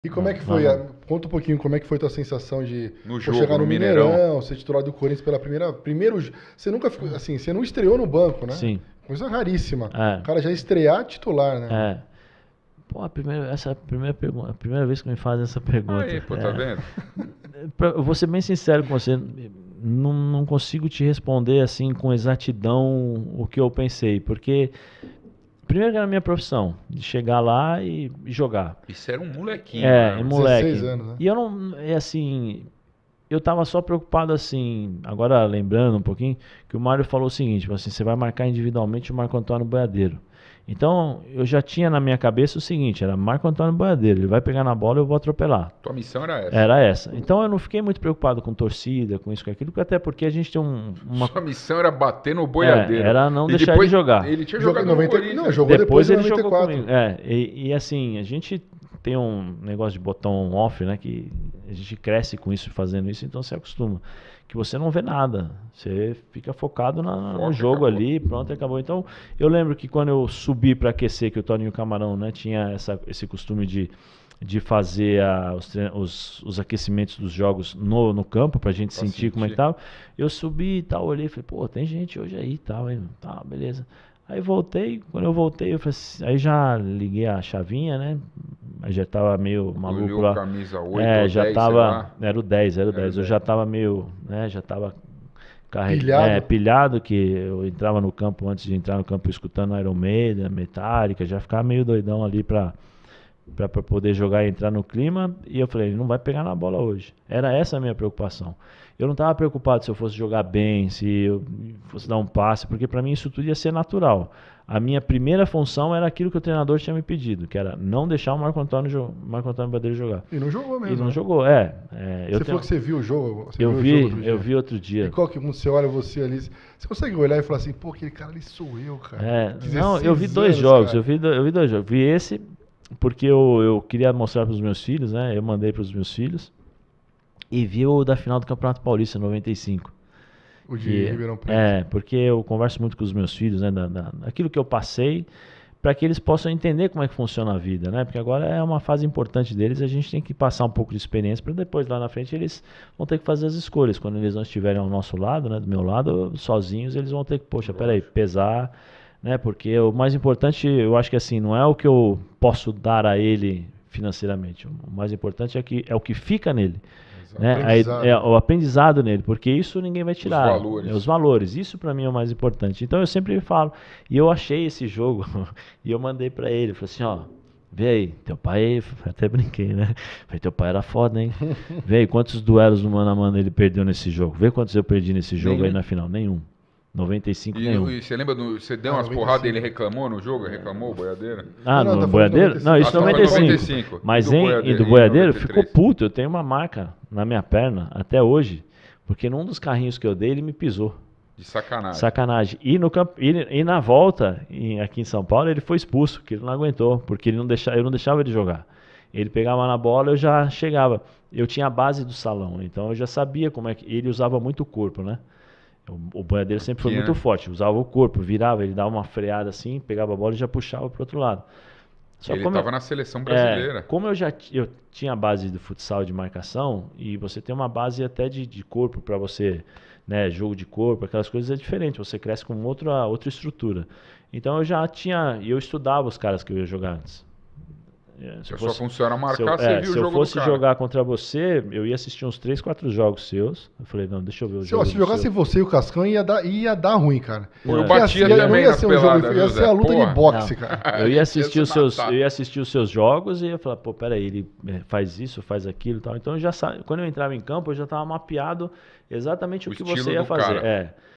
E como é que foi? Não. Conta um pouquinho como é que foi a tua sensação de No pô, jogo, chegar no no Mineirão. Mineirão, ser titular do Corinthians pela você nunca ficou assim, você não estreou no banco, né? Sim. Coisa raríssima. O É. cara já estrear titular, né? É. Pô, essa é a primeira pergunta, a primeira vez que me fazem essa pergunta. Aí, pô, tá vendo? Eu vou ser bem sincero com você, não consigo te responder assim com exatidão o que eu pensei, porque primeiro que era a minha profissão, de chegar lá e jogar. Isso era um molequinho, É, né? moleque. 16 anos, né? E eu não, é assim, eu tava só preocupado assim, agora lembrando um pouquinho, que o Mário falou o seguinte, tipo assim, você vai marcar individualmente o Marco Antônio Boiadeiro. Então, eu já tinha na minha cabeça o seguinte, era Marco Antônio Boiadeiro, ele vai pegar na bola e eu vou atropelar. Tua missão era essa. Era essa. Então eu não fiquei muito preocupado com torcida, com isso, com aquilo, até porque a gente tem uma... Sua missão era bater no boiadeiro. era não E deixar depois, ele jogar. Ele tinha Jogou jogado em no 90, Corinthians. não, jogou depois de ele jogou 94. comigo. E assim, a gente tem um negócio de botão off, né? Que a gente cresce com isso, fazendo isso, então você acostuma. Que você não vê nada. Você fica focado no jogo acabou. ali, pronto, acabou. Então, eu lembro que quando eu subi para aquecer, que o Toninho Camarão, né, tinha esse costume de fazer os aquecimentos dos jogos no campo, pra gente sentir como é que tava. Eu subi e tal, olhei e falei, pô, tem gente hoje aí e tal, aí, tá, beleza. Aí voltei, quando eu voltei, eu falei assim, aí já liguei a chavinha, né? Aí já tava meio maluco Olhou lá. camisa 8 ou já 10, tava, sei lá. era o 10. Eu 10. já tava meio, né, já tava Pilhado. pilhado, que eu entrava no campo, antes de entrar no campo, escutando Iron Maiden, Metallica, já ficava meio doidão ali pra poder jogar e entrar no clima. E eu falei, ele não vai pegar na bola hoje. Era essa a minha preocupação. Eu não estava preocupado se eu fosse jogar bem, se eu fosse dar um passe, porque para mim isso tudo ia ser natural. A minha primeira função era aquilo que o treinador tinha me pedido, que era não deixar o Marco Antônio Badeiro jogar. E não jogou mesmo. E não né? jogou, Você falou que você viu o jogo? Você Eu viu o jogo outro dia. vi outro dia. E qual que, quando você olha você ali, você consegue olhar e falar assim, pô, aquele cara ali sou eu, cara. Não, 16 eu vi dois anos, jogos, cara. eu vi dois jogos. Vi esse porque eu queria mostrar para os meus filhos, né? Eu mandei para os meus filhos. E vi o da final do Campeonato Paulista, 95. O de Ribeirão Preto. Porque eu converso muito com os meus filhos, né? Daquilo que eu passei, para que eles possam entender como é que funciona a vida, né? Porque agora é uma fase importante deles, a gente tem que passar um pouco de experiência para depois lá na frente eles vão ter que fazer as escolhas. Quando eles não estiverem ao nosso lado, né? Do meu lado, sozinhos, eles vão ter que, poxa, peraí, pesar, né? Porque o mais importante, eu acho que assim, não é o que eu posso dar a ele financeiramente. O mais importante é o que fica nele. Né? O aprendizado nele, porque isso ninguém vai tirar. Os valores. Isso para mim é o mais importante. Então eu sempre falo. E eu achei esse jogo e eu mandei para ele. Falei assim, ó, vê aí, teu pai, até brinquei, né? Falei, teu pai era foda, hein? Vê aí quantos duelos no mano a mano ele perdeu nesse jogo. Vê quantos eu perdi nesse jogo aí na final. Nenhum. 95 nenhum. E você lembra, você deu umas porradas e ele reclamou no jogo? Reclamou o Boiadeiro? No Boiadeiro? Não, isso 95. Mas do Boiadeiro ficou puto. Eu tenho uma marca na minha perna até hoje, porque num dos carrinhos que eu dei ele me pisou. De sacanagem. Sacanagem. E na volta, aqui em São Paulo, ele foi expulso, porque ele não aguentou, porque eu não deixava ele jogar. Ele pegava na bola, eu já chegava. Eu tinha a base do salão, então eu já sabia como é que... Ele usava muito o corpo, né? O Boiadeiro sempre foi muito forte, usava o corpo, virava, ele dava uma freada assim, pegava a bola e já puxava para o outro lado. Ele estava na seleção brasileira. Como eu tinha a base do futsal de marcação, e você tem uma base até de corpo para você, né, jogo de corpo, aquelas coisas é diferente, você cresce com outra estrutura. Então eu estudava os caras que eu ia jogar antes. Sua função era marcar, você viu o jogo do cara. Se eu fosse jogar contra você, eu ia assistir uns 3, 4 jogos seus. Eu falei, não, deixa eu ver o jogo. Se jogasse você e o Cascão, ia dar ruim, cara. Pô, eu batia também nas peladas. Ia ser a luta de boxe, cara. Eu ia assistir os seus jogos e ia falar, pô, peraí, ele faz isso, faz aquilo e tal. Então, quando eu entrava em campo, eu já estava mapeado exatamente o que você ia fazer.